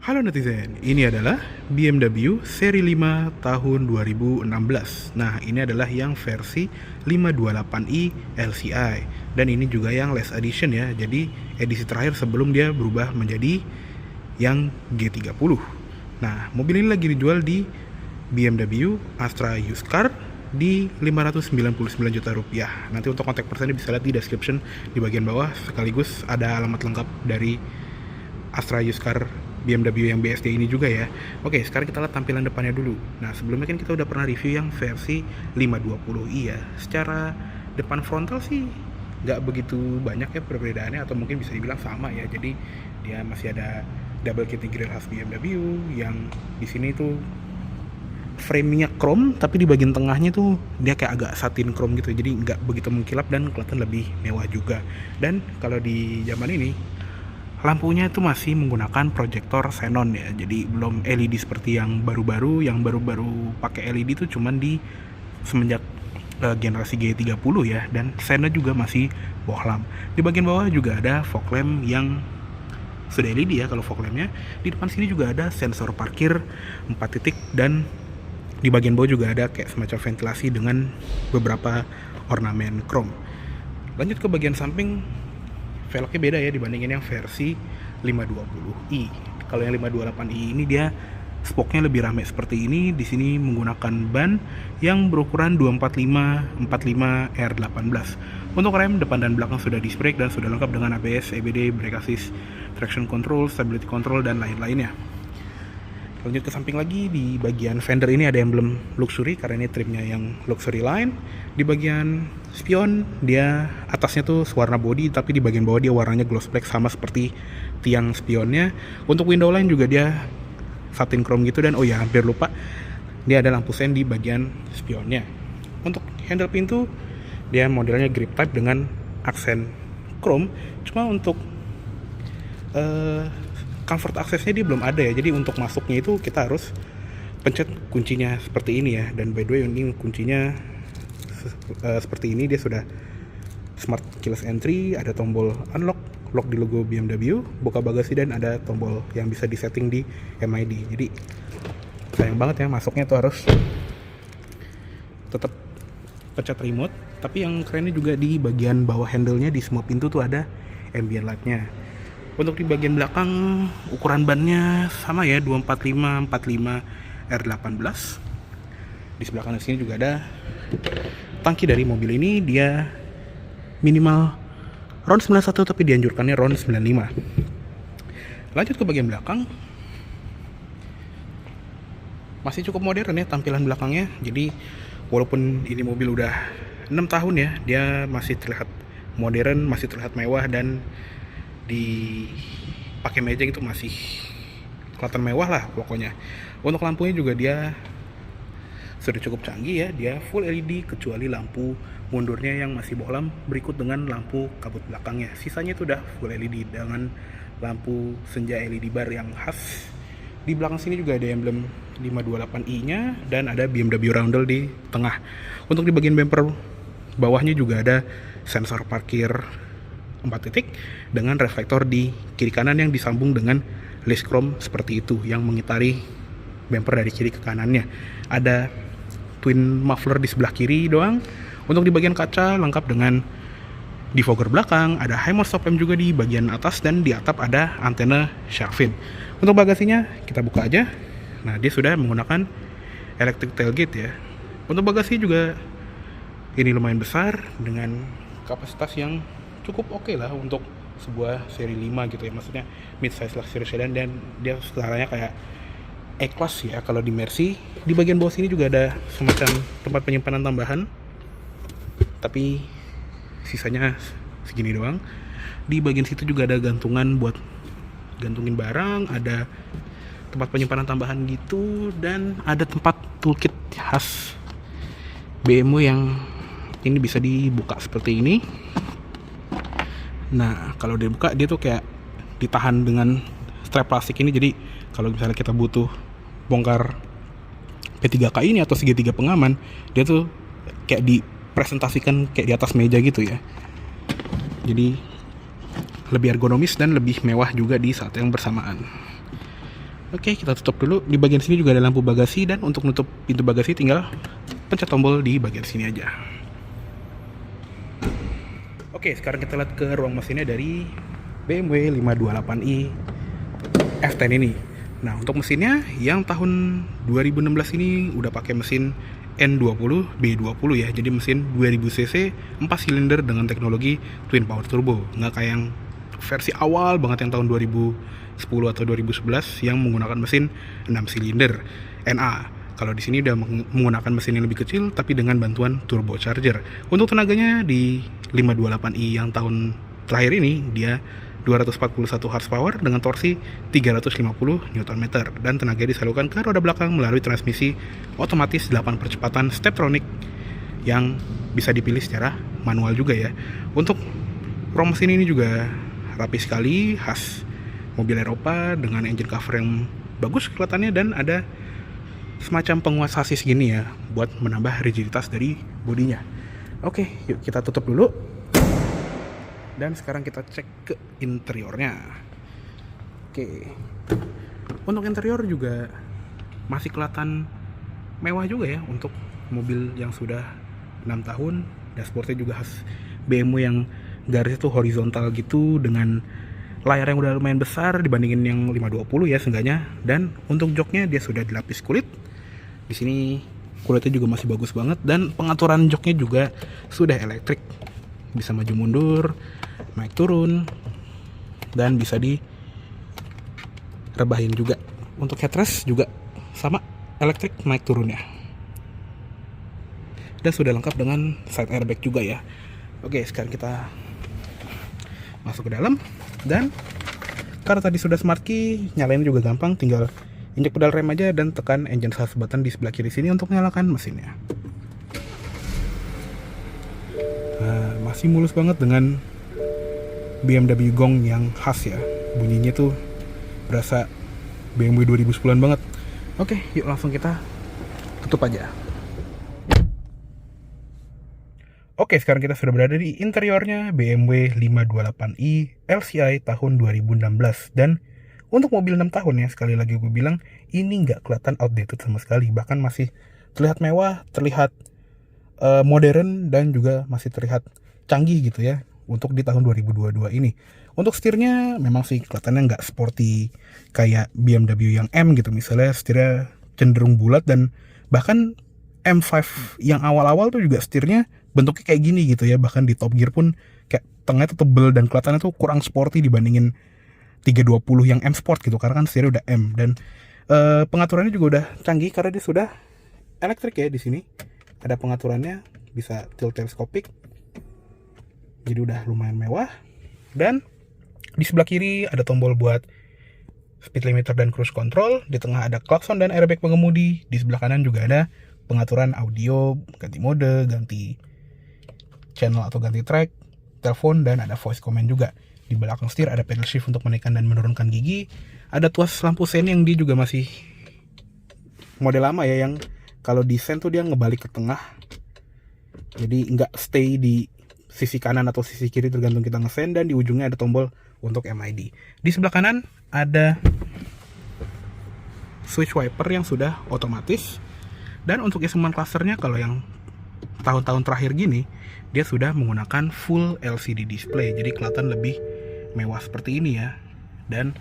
Halo netizen, ini adalah BMW seri 5 tahun 2016. Nah, ini adalah yang versi 528i LCI. Dan ini juga yang last edition ya, jadi edisi terakhir sebelum dia berubah menjadi yang G30. Nah, mobil ini lagi dijual di BMW Astra Used Car di 599 juta rupiah. Nanti untuk kontak personnya bisa lihat di description di bagian bawah, sekaligus ada alamat lengkap dari Astra Used Car BMW yang BSD ini juga ya. Oke, sekarang kita lihat tampilan depannya dulu. Nah, sebelumnya kan kita udah pernah review yang versi 520i ya. Secara depan frontal sih nggak begitu banyak ya perbedaannya, atau mungkin bisa dibilang sama ya. Jadi dia masih ada double kitty grille khas BMW yang di sini tuh framingnya chrome, tapi di bagian tengahnya tuh dia kayak agak satin chrome gitu, jadi nggak begitu mengkilap dan kelihatan lebih mewah juga. Dan kalau di zaman ini lampunya itu masih menggunakan proyektor xenon ya, jadi belum LED seperti yang baru-baru. Yang baru-baru pakai LED itu cuman di semenjak generasi G30 ya, dan xenon juga masih bohlam. Di bagian bawah juga ada fog lamp yang sudah LED ya kalau fog lampnya. Di depan sini juga ada sensor parkir 4 titik, dan di bagian bawah juga ada kayak semacam ventilasi dengan beberapa ornamen chrome. Lanjut ke bagian samping, velgnya beda ya dibandingin yang versi 520i. Kalau yang 528i ini dia spoknya lebih rame seperti ini. Di sini menggunakan ban yang berukuran 245/45 R18. Untuk rem depan dan belakang sudah disc brake dan sudah lengkap dengan ABS, EBD, brake assist, traction control, stability control, dan lain-lainnya. Lanjut ke samping lagi, di bagian fender ini ada emblem luxury karena ini trimnya yang luxury line. Di bagian spion dia atasnya tuh warna body, tapi di bagian bawah dia warnanya gloss black sama seperti tiang spionnya. Untuk window line juga dia satin chrome gitu, dan oh ya hampir lupa, dia ada lampu sen di bagian spionnya. Untuk handle pintu dia modelnya grip type dengan aksen chrome, cuma untuk comfort aksesnya dia belum ada ya, jadi untuk masuknya itu kita harus pencet kuncinya seperti ini ya. Dan by the way ini kuncinya seperti ini, dia sudah smart keyless entry, ada tombol unlock, lock di logo BMW, buka bagasi, dan ada tombol yang bisa disetting di MID. Jadi sayang banget ya, masuknya tuh harus tetap pencet remote. Tapi yang kerennya juga di bagian bawah handle-nya di semua pintu tuh ada ambient light-nya. Untuk di bagian belakang ukuran bannya sama ya, 245/45 R18. Di sebelah kanan sini juga ada tangki dari mobil ini, dia minimal RON 91 tapi dianjurkannya RON 95. Lanjut ke bagian belakang, masih cukup modern ya tampilan belakangnya. Jadi walaupun ini mobil udah 6 tahun ya, dia masih terlihat modern, masih terlihat mewah, dan di pakai meja itu masih kelihatan mewah lah pokoknya. Untuk lampunya juga dia sudah cukup canggih ya, dia full LED kecuali lampu mundurnya yang masih bohlam berikut dengan lampu kabut belakangnya. Sisanya itu udah full LED dengan lampu senja LED bar yang khas. Di belakang sini juga ada emblem 528i nya dan ada BMW roundel di tengah. Untuk di bagian bumper bawahnya juga ada sensor parkir 4 titik dengan reflektor di kiri kanan yang disambung dengan list chrome seperti itu yang mengitari bumper dari kiri ke kanannya. Ada twin muffler di sebelah kiri doang. Untuk di bagian kaca lengkap dengan defogger belakang, ada high mount stop lamp juga di bagian atas, dan di atap ada antena shark fin. Untuk bagasinya kita buka aja. Nah, dia sudah menggunakan electric tailgate ya. Untuk bagasi juga ini lumayan besar dengan kapasitas yang cukup oke lah untuk sebuah seri 5 gitu ya, maksudnya mid size luxury sedan, dan dia sekarangnya kayak E-Class ya kalau di Mercy. Di bagian bawah sini juga ada semacam tempat penyimpanan tambahan, tapi sisanya segini doang. Di bagian situ juga ada gantungan buat gantungin barang, ada tempat penyimpanan tambahan gitu, dan ada tempat toolkit khas BMW yang ini bisa dibuka seperti ini. Nah, kalau dibuka dia tuh kayak ditahan dengan strap plastik ini, jadi kalau misalnya kita butuh bongkar P3K ini atau segitiga pengaman, dia tuh kayak dipresentasikan kayak di atas meja gitu ya. Jadi lebih ergonomis dan lebih mewah juga di saat yang bersamaan. Oke, kita tutup dulu. Di bagian sini juga ada lampu bagasi, dan untuk nutup pintu bagasi tinggal pencet tombol di bagian sini aja. Oke, sekarang kita lihat ke ruang mesinnya dari BMW 528i F10 ini. Nah, untuk mesinnya yang tahun 2016 ini udah pakai mesin N20 B20 ya. Jadi mesin 2000 cc 4 silinder dengan teknologi twin power turbo. Nggak kayak yang versi awal banget yang tahun 2010 atau 2011 yang menggunakan mesin 6 silinder NA. Kalau di sini udah menggunakan mesin yang lebih kecil tapi dengan bantuan turbocharger. Untuk tenaganya di 528i yang tahun terakhir ini dia 241 horsepower dengan torsi 350 Nm dan tenaga disalurkan ke roda belakang melalui transmisi otomatis 8 percepatan Steptronic yang bisa dipilih secara manual juga ya. Untuk ruang mesin ini juga rapi sekali, khas mobil Eropa dengan engine cover yang bagus kelihatannya, dan ada semacam penguat sasis gini ya buat menambah rigiditas dari bodinya. Oke, yuk kita tutup dulu. Dan sekarang kita cek ke interiornya. Oke. Untuk interior juga masih kelihatan mewah juga ya untuk mobil yang sudah 6 tahun. Dashboardnya juga khas BMW yang garis itu horizontal gitu dengan layar yang udah lumayan besar dibandingin yang 520 ya seenggaknya. Dan untuk joknya dia sudah dilapis kulit. Di sini kulitnya juga masih bagus banget, dan pengaturan joknya juga sudah elektrik. Bisa maju mundur, naik turun, dan bisa direbahin juga. Untuk headrest juga sama, elektrik naik turunnya, dan sudah lengkap dengan side airbag juga ya. Oke, sekarang kita masuk ke dalam, dan karena tadi sudah smart key, nyalain juga gampang, tinggal injek pedal rem aja dan tekan engine start button di sebelah kiri sini untuk nyalakan mesinnya. Nah, masih mulus banget dengan BMW gong yang khas ya. Bunyinya tuh berasa BMW 2010-an banget. Oke, yuk langsung kita tutup aja. Oke, sekarang kita sudah berada di interiornya BMW 528i LCI tahun 2016. Dan untuk mobil 6 tahun ya, sekali lagi gue bilang, ini nggak kelihatan outdated sama sekali. Bahkan masih terlihat mewah, terlihat modern, dan juga masih terlihat canggih gitu ya untuk di tahun 2022 ini. Untuk setirnya memang sih kelihatannya nggak sporty kayak BMW yang M gitu. Misalnya setirnya cenderung bulat, dan bahkan M5 yang awal-awal tuh juga setirnya bentuknya kayak gini gitu ya. Bahkan di Top Gear pun kayak tengahnya tuh tebel dan kelihatannya tuh kurang sporty dibandingin 320 yang M Sport gitu, karena kan setirnya udah M. Dan pengaturannya juga udah canggih karena dia sudah elektrik ya. Di sini ada pengaturannya, bisa tilt teleskopik, jadi udah lumayan mewah. Dan di sebelah kiri ada tombol buat speed limiter dan cruise control. Di tengah ada klakson dan airbag pengemudi. Di sebelah kanan juga ada pengaturan audio, ganti mode, ganti channel atau ganti track, telepon, dan ada voice command juga. Di belakang setir ada pedal shift untuk menaikkan dan menurunkan gigi. Ada tuas lampu sen yang dia juga masih model lama ya, yang kalau di sen tuh dia ngebalik ke tengah, jadi nggak stay di sisi kanan atau sisi kiri tergantung kita ngesen. Dan di ujungnya ada tombol untuk MID. Di sebelah kanan ada switch wiper yang sudah otomatis. Dan untuk instrument clusternya, kalau yang tahun-tahun terakhir gini, dia sudah menggunakan full LCD display, jadi kelihatan lebih mewah seperti ini ya. Dan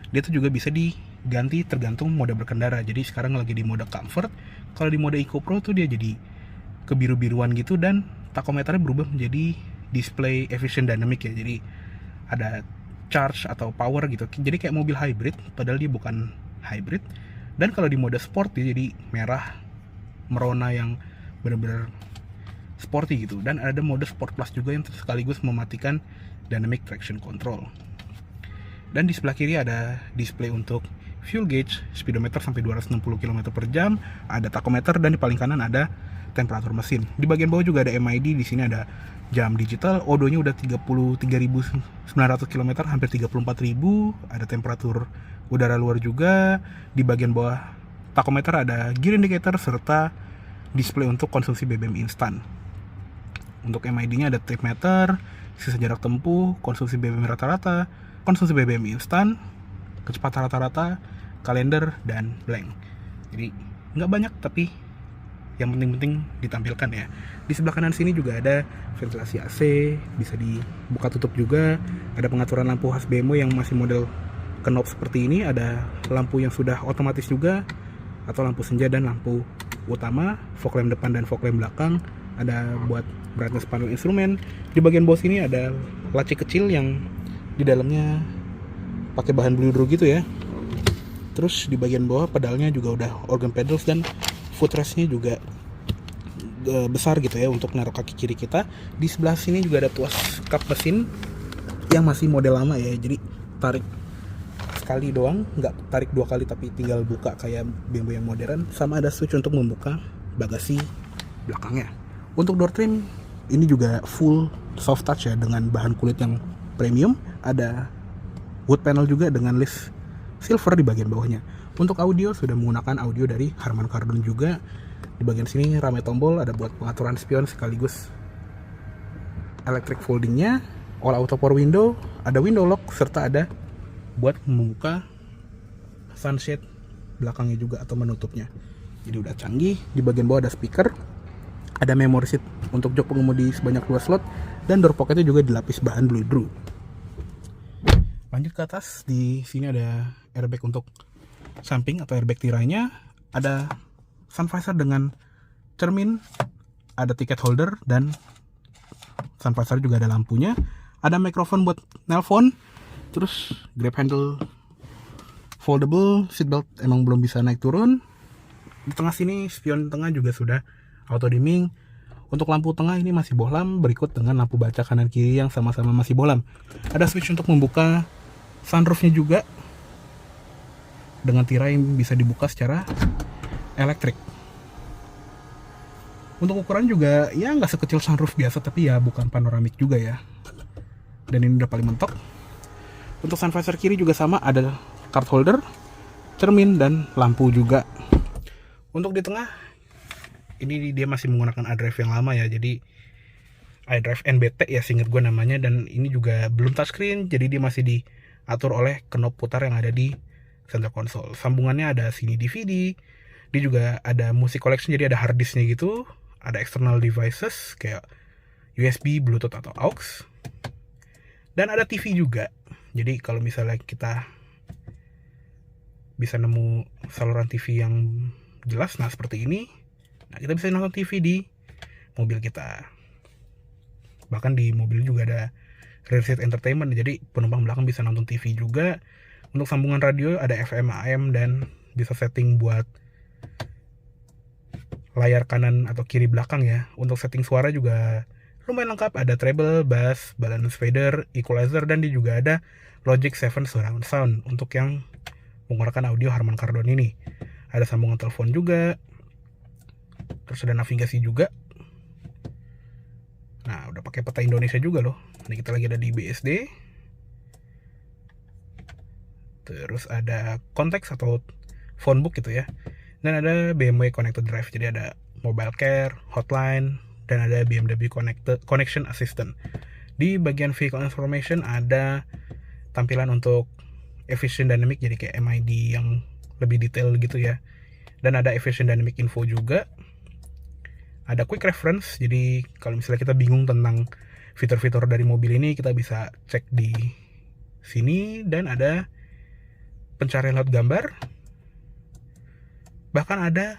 dia tuh juga bisa diganti tergantung mode berkendara. Jadi sekarang lagi di mode comfort. Kalau di mode Eco Pro tuh dia jadi kebiru-biruan gitu, dan takometernya berubah menjadi display efficient dynamic ya. Jadi ada charge atau power gitu. Jadi kayak mobil hybrid, padahal dia bukan hybrid. Dan kalau di mode sport dia jadi merah merona yang benar-benar sporty gitu. Dan ada mode Sport Plus juga yang sekaligus mematikan dynamic traction control. Dan di sebelah kiri ada display untuk fuel gauge, speedometer sampai 260 km per jam, ada tachometer, dan di paling kanan ada temperatur mesin. Di bagian bawah juga ada MID. Di sini ada jam digital, odonya udah 33.900 km, hampir 34.000. Ada temperatur udara luar juga. Di bagian bawah tachometer ada gear indicator serta display untuk konsumsi BBM instan. Untuk MID-nya ada trip meter, sisa jarak tempuh, konsumsi BBM rata-rata, konsumsi BBM instan, kecepatan rata-rata, kalender, dan blank. Jadi nggak banyak tapi yang penting-penting ditampilkan ya. Di sebelah kanan sini juga ada ventilasi AC, bisa dibuka tutup juga. Ada pengaturan lampu khas BMW yang masih model knob seperti ini. Ada lampu yang sudah otomatis juga, atau lampu senja dan lampu utama, fog lamp depan dan fog lamp belakang. Ada buat brightness panel instrumen. Di bagian bawah sini ada laci kecil yang di dalamnya pakai bahan bludru gitu ya. Terus di bagian bawah pedalnya juga udah organ pedals, dan footrestnya juga besar gitu ya untuk naruh kaki kiri kita. Di sebelah sini juga ada tuas kap mesin yang masih model lama ya, jadi tarik sekali doang, nggak tarik 2 kali tapi tinggal buka kayak BMW yang modern. Sama ada switch untuk membuka bagasi belakangnya. Untuk door trim ini juga full soft touch ya, dengan bahan kulit yang premium. Ada wood panel juga dengan list silver di bagian bawahnya. Untuk audio sudah menggunakan audio dari Harman Kardon juga. Di bagian sini ramai tombol, ada buat pengaturan spion sekaligus electric foldingnya, all auto power window, ada window lock, serta ada buat membuka sunshade belakangnya juga atau menutupnya. Jadi udah canggih. Di bagian bawah ada speaker, ada memory seat untuk jok pengemudi sebanyak 2 slot, dan door pocketnya juga dilapis bahan bludru. Lanjut ke atas, di sini ada airbag untuk samping atau airbag tirainya, ada sun visor dengan cermin, ada tiket holder, dan sun visor juga ada lampunya, ada mikrofon buat nelpon, terus grab handle foldable, seatbelt emang belum bisa naik turun. Di tengah sini spion tengah juga sudah auto dimming. Untuk lampu tengah ini masih bohlam, berikut dengan lampu baca kanan kiri yang sama-sama masih bohlam. Ada switch untuk membuka sunroofnya juga, dengan tirai bisa dibuka secara elektrik. Untuk ukuran juga ya nggak sekecil sunroof biasa, tapi ya bukan panoramik juga ya. Dan ini udah paling mentok. Untuk sun visor kiri juga sama, ada card holder, cermin, dan lampu juga. Untuk di tengah ini dia masih menggunakan iDrive yang lama ya, jadi iDrive NBT ya seinget gue namanya. Dan ini juga belum touchscreen, jadi dia masih diatur oleh knob putar yang ada di center console. Sambungannya ada sini DVD, dia juga ada music collection, jadi ada hard disknya gitu. Ada external devices kayak USB, Bluetooth atau AUX, dan ada TV juga. Jadi kalau misalnya kita bisa nemu saluran TV yang jelas, nah seperti ini, nah kita bisa nonton TV di mobil kita. Bahkan di mobil juga ada rear seat entertainment, jadi penumpang belakang bisa nonton TV juga. Untuk sambungan radio ada FM, AM, dan bisa setting buat layar kanan atau kiri belakang ya. Untuk setting suara juga lumayan lengkap, ada treble, bass, balance fader, equalizer, dan dia juga ada Logic 7 surround sound untuk yang menggunakan audio Harman Kardon ini. Ada sambungan telepon juga, terus ada navigasi juga. Nah, udah pakai peta Indonesia juga loh. Ini kita lagi ada di BSD. Terus ada konteks atau phone book gitu ya. Dan ada BMW Connected Drive, jadi ada mobile care, hotline, dan ada BMW Connection Assistant. Di bagian vehicle information ada tampilan untuk efficient dynamic, jadi kayak MID yang lebih detail gitu ya. Dan ada efficient dynamic info juga. Ada quick reference, jadi kalau misalnya kita bingung tentang fitur-fitur dari mobil ini, kita bisa cek di sini. Dan ada pencarian lewat gambar. Bahkan ada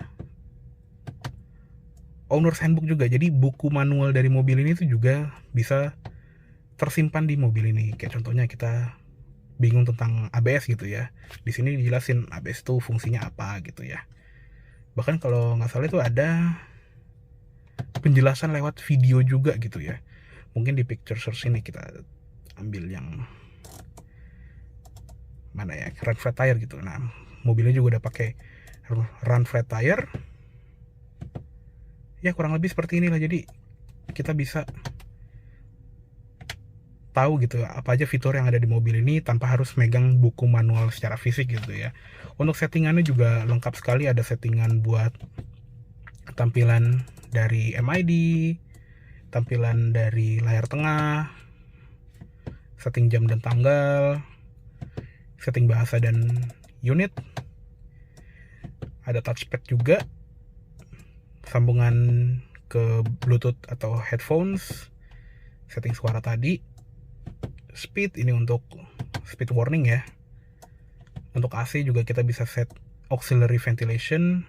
owner's handbook juga, jadi buku manual dari mobil ini tuh juga bisa tersimpan di mobil ini. Kayak contohnya kita bingung tentang ABS gitu ya, di sini dijelasin ABS itu fungsinya apa gitu ya. Bahkan kalau nggak salah itu ada penjelasan lewat video juga gitu ya. Mungkin di picture source ini kita ambil yang mana ya, run flat tire gitu. Nah, mobilnya juga udah pakai run flat tire. Ya kurang lebih seperti inilah, jadi kita bisa tahu gitu apa aja fitur yang ada di mobil ini tanpa harus megang buku manual secara fisik gitu ya. Untuk settingannya juga lengkap sekali, ada settingan buat tampilan dari MID, tampilan dari layar tengah, setting jam dan tanggal, setting bahasa dan unit, Ada touchpad juga, sambungan ke Bluetooth atau headphones, setting suara tadi, speed ini untuk speed warning ya. Untuk AC juga kita bisa set auxiliary ventilation,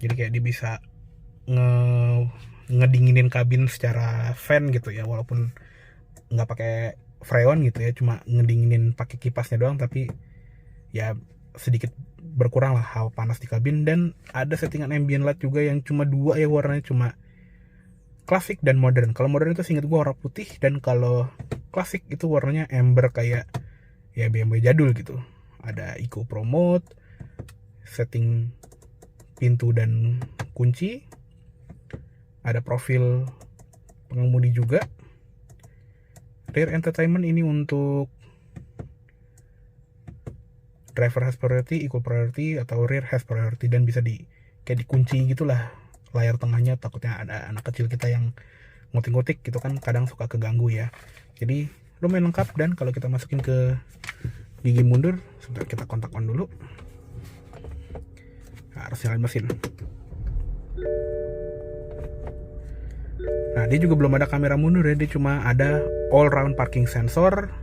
jadi kayak dia bisa ngedinginin kabin secara fan gitu ya, walaupun nggak pakai freon gitu ya, cuma ngedinginin pakai kipasnya doang, tapi ya sedikit berkurang lah hawa panas di kabin. Dan ada settingan ambient light juga yang cuma 2 ya warnanya, cuma klasik dan modern. Kalau modern itu seingat gue warna putih, dan kalau klasik itu warnanya amber kayak ya BMW jadul gitu. Ada Eco Pro Mode, setting pintu dan kunci, ada profil pengemudi juga. Rear entertainment ini untuk driver has priority, equal priority, atau rear has priority, dan bisa kayak dikunci gitulah layar tengahnya, takutnya ada anak kecil kita yang ngutik-ngutik gitu kan, kadang suka keganggu ya. Jadi lumayan lengkap. Dan kalau kita masukin ke gigi mundur, sebentar kita kontak on dulu. Nah, harus nyalain mesin. Nah, dia juga belum ada kamera mundur ya, dia cuma ada all round parking sensor.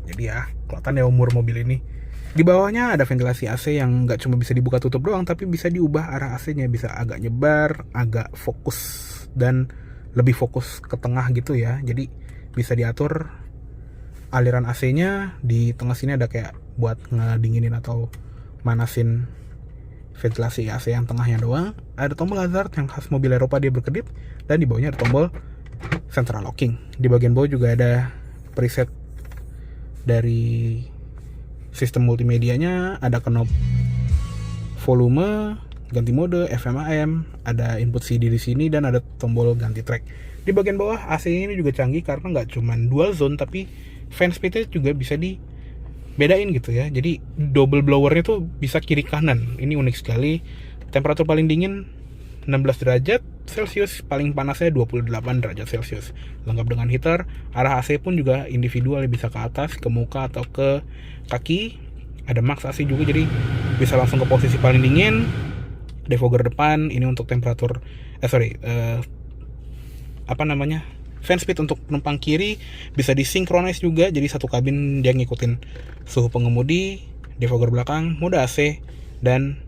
Jadi ya kelihatan ya umur mobil ini. Di bawahnya ada ventilasi AC yang nggak cuma bisa dibuka tutup doang, tapi bisa diubah arah AC-nya, bisa agak nyebar, agak fokus, dan lebih fokus ke tengah gitu ya. Jadi bisa diatur aliran AC-nya. Di tengah sini ada kayak buat ngedinginin atau manasin ventilasi AC yang tengahnya doang. Ada tombol hazard yang khas mobil Eropa, dia berkedip. Dan di bawahnya ada tombol central locking. Di bagian bawah juga ada preset dari sistem multimedianya, ada knob volume, ganti mode, FM AM, ada input CD di sini, dan ada tombol ganti track. Di bagian bawah AC ini juga canggih karena nggak cuma dual zone, tapi fan speednya juga bisa dibedain gitu ya. Jadi double blowernya tuh bisa kiri kanan. Ini unik sekali. Temperatur paling dingin 16 derajat Celcius, paling panasnya 28 derajat Celcius. Lengkap dengan heater. Arah AC pun juga individual, bisa ke atas, ke muka, atau ke kaki. Ada max AC juga, jadi bisa langsung ke posisi paling dingin. Defogger depan ini untuk temperatur fan speed untuk penumpang kiri. Bisa disinkronize juga, jadi satu kabin dia ngikutin suhu pengemudi. Defogger belakang, mode AC, dan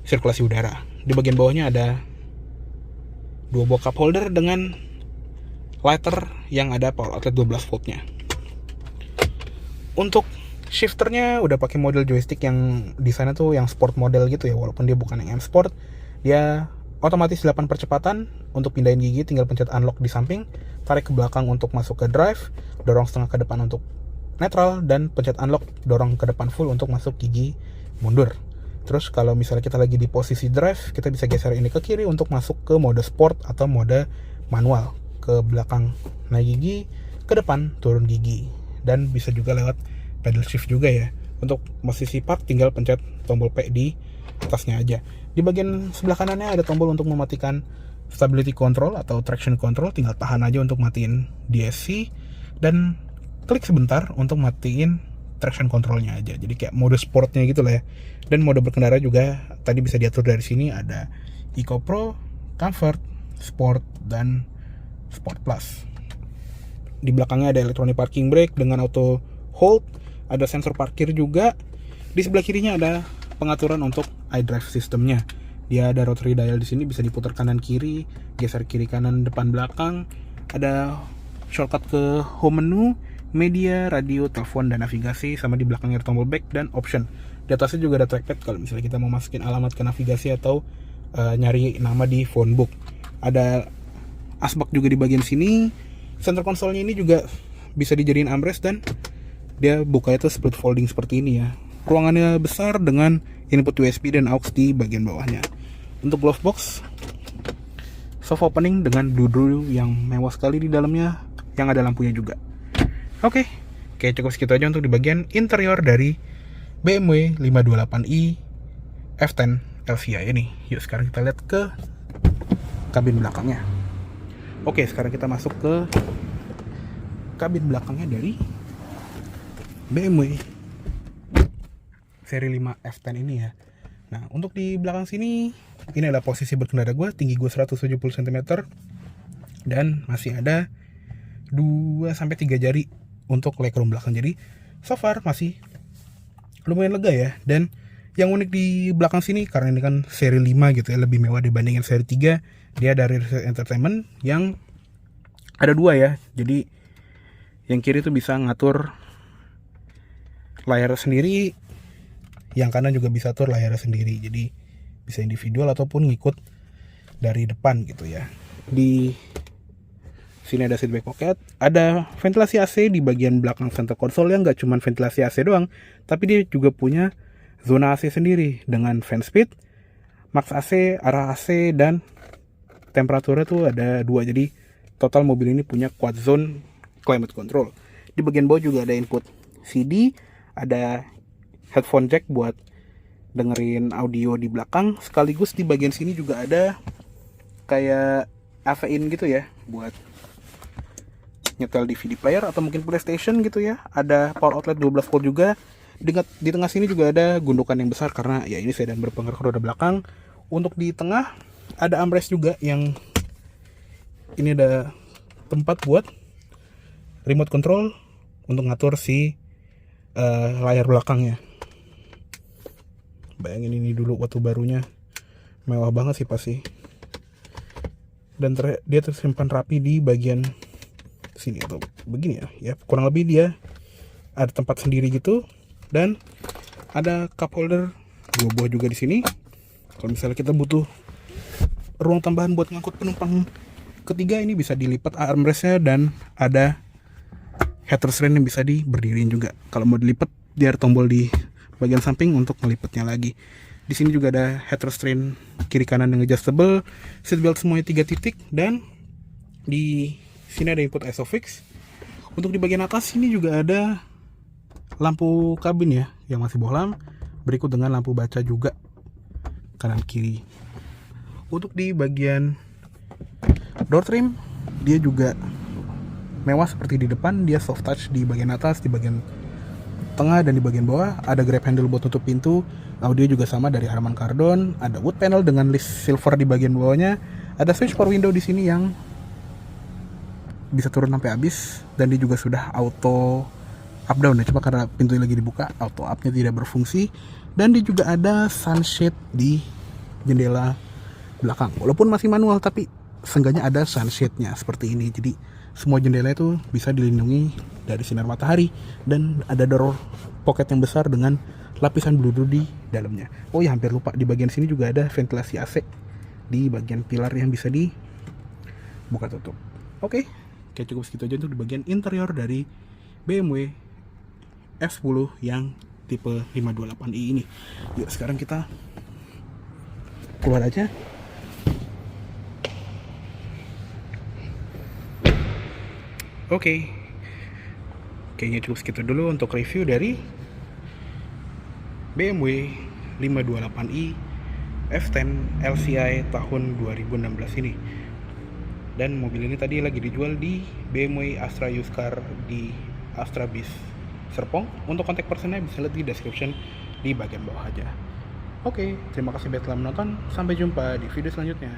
sirkulasi udara. Di bagian bawahnya ada 2 buah cup holder dengan lighter yang ada power outlet 12 voltnya. Untuk shifternya udah pakai model joystick yang di sana tuh yang sport model gitu ya, walaupun dia bukan yang M Sport. Dia otomatis 8 percepatan. Untuk pindahin gigi tinggal pencet unlock di samping, tarik ke belakang untuk masuk ke drive, dorong setengah ke depan untuk netral, dan pencet unlock dorong ke depan full untuk masuk gigi mundur. Terus kalau misalnya kita lagi di posisi drive, kita bisa geser ini ke kiri untuk masuk ke mode sport atau mode manual. Ke belakang naik gigi, ke depan turun gigi. Dan bisa juga lewat pedal shift juga ya. Untuk posisi park tinggal pencet tombol P di atasnya aja. Di bagian sebelah kanannya ada tombol untuk mematikan stability control atau traction control. Tinggal tahan aja untuk matiin DSC, dan klik sebentar untuk matiin traction controlnya aja. Jadi kayak mode sportnya gitu lah ya. Dan mode berkendara juga tadi bisa diatur dari sini. Ada Eco Pro, Comfort, Sport, dan Sport Plus. Di belakangnya ada electronic parking brake dengan auto hold. Ada sensor parkir juga. Di sebelah kirinya ada pengaturan untuk iDrive sistemnya. Dia ada rotary dial di sini, bisa diputar kanan kiri, geser kiri kanan, depan belakang. Ada shortcut ke home menu, media, radio, telepon, dan navigasi. Sama di belakangnya ada tombol back dan option. Di atasnya juga ada trackpad kalau misalnya kita mau masukin alamat ke navigasi atau nyari nama di phone book. Ada asbak juga di bagian sini. Center konsolnya ini juga bisa dijadiin armrest, dan dia bukanya tuh split folding seperti ini ya. Ruangannya besar dengan input USB dan aux di bagian bawahnya. Untuk glove box, soft opening dengan blue door yang mewah sekali di dalamnya, yang ada lampunya juga. Oke, cukup segitu aja untuk di bagian interior dari BMW 528i F10 LCI ini. Yuk sekarang kita lihat ke kabin belakangnya. Oke, sekarang kita masuk ke kabin belakangnya dari BMW seri 5 F10 ini ya. Nah, untuk di belakang sini, ini adalah posisi berkendara gue. Tinggi gue 170 cm. Dan masih ada 2-3 jari untuk legroom belakang. Jadi, so far masih lumayan lega ya. Dan yang unik di belakang sini, karena ini kan seri 5 gitu ya, lebih mewah dibandingin seri 3. Dia dari Reset Entertainment yang ada 2 ya. Jadi, yang kiri tuh bisa ngatur layar sendiri, yang kanan juga bisa atur layarnya sendiri. Jadi bisa individual ataupun ngikut dari depan gitu ya. Di sini ada seat back pocket, ada ventilasi AC di bagian belakang center console yang nggak cuma ventilasi AC doang, tapi dia juga punya zona AC sendiri dengan fan speed, max AC, arah AC, dan temperaturnya tuh ada 2. Jadi total mobil ini punya quad zone climate control. Di bagian bawah juga ada input CD, ada headphone jack buat dengerin audio di belakang, sekaligus di bagian sini juga ada kayak AV-in gitu ya buat nyetel DVD player atau mungkin PlayStation gitu ya. Ada power outlet 12 volt juga. Di tengah sini juga ada gundukan yang besar karena ya ini sedan berpenggerak roda belakang. Untuk di tengah ada armrest juga yang ini ada tempat buat remote control untuk ngatur si layar belakangnya. Bayangin ini dulu waktu barunya, mewah banget sih pasti. Dan dia tersimpan rapi di bagian sini atau begini ya kurang lebih dia ada tempat sendiri gitu. Dan ada cup holder 2 buah juga di sini. Kalau misalnya kita butuh ruang tambahan buat ngangkut penumpang ketiga, ini bisa dilipat armrestnya, dan ada head restraint yang bisa diberdirin juga. Kalau mau dilipat, dia ada tombol di bagian samping untuk melipatnya lagi. Di sini juga ada head restraint kiri kanan yang adjustable, seatbelt semuanya 3 titik, dan di sini ada input ISOFIX. Untuk di bagian atas ini juga ada lampu kabin ya yang masih bohlam, berikut dengan lampu baca juga kanan kiri. Untuk di bagian door trim, dia juga mewah seperti di depan. Dia soft touch di bagian atas, di bagian tengah, dan di bagian bawah. Ada grab handle buat tutup pintu. Audio juga sama dari Harman Kardon. Ada wood panel dengan list silver di bagian bawahnya. Ada switch power window di sini yang bisa turun sampai habis, dan dia juga sudah auto up down ya. Cuma karena pintunya lagi dibuka, auto up-nya tidak berfungsi. Dan dia juga ada sunshade di jendela belakang. Walaupun masih manual, tapi seenggaknya ada sunshade-nya seperti ini. Jadi semua jendela itu bisa dilindungi dari sinar matahari, dan ada door pocket yang besar dengan lapisan pelindung di dalamnya. Oh ya, hampir lupa, di bagian sini juga ada ventilasi AC di bagian pilar yang bisa dibuka tutup. Oke, cukup segitu aja untuk di bagian interior dari BMW F10 yang tipe 528i ini. Yuk sekarang kita keluar aja. Oke, kayaknya cukup segitu dulu untuk review dari BMW 528i F10 LCI tahun 2016 ini. Dan mobil ini tadi lagi dijual di BMW Astra Used Car di Astra Bis Serpong. Untuk kontak personnya bisa lihat di description di bagian bawah aja. Oke, terima kasih telah menonton. Sampai jumpa di video selanjutnya.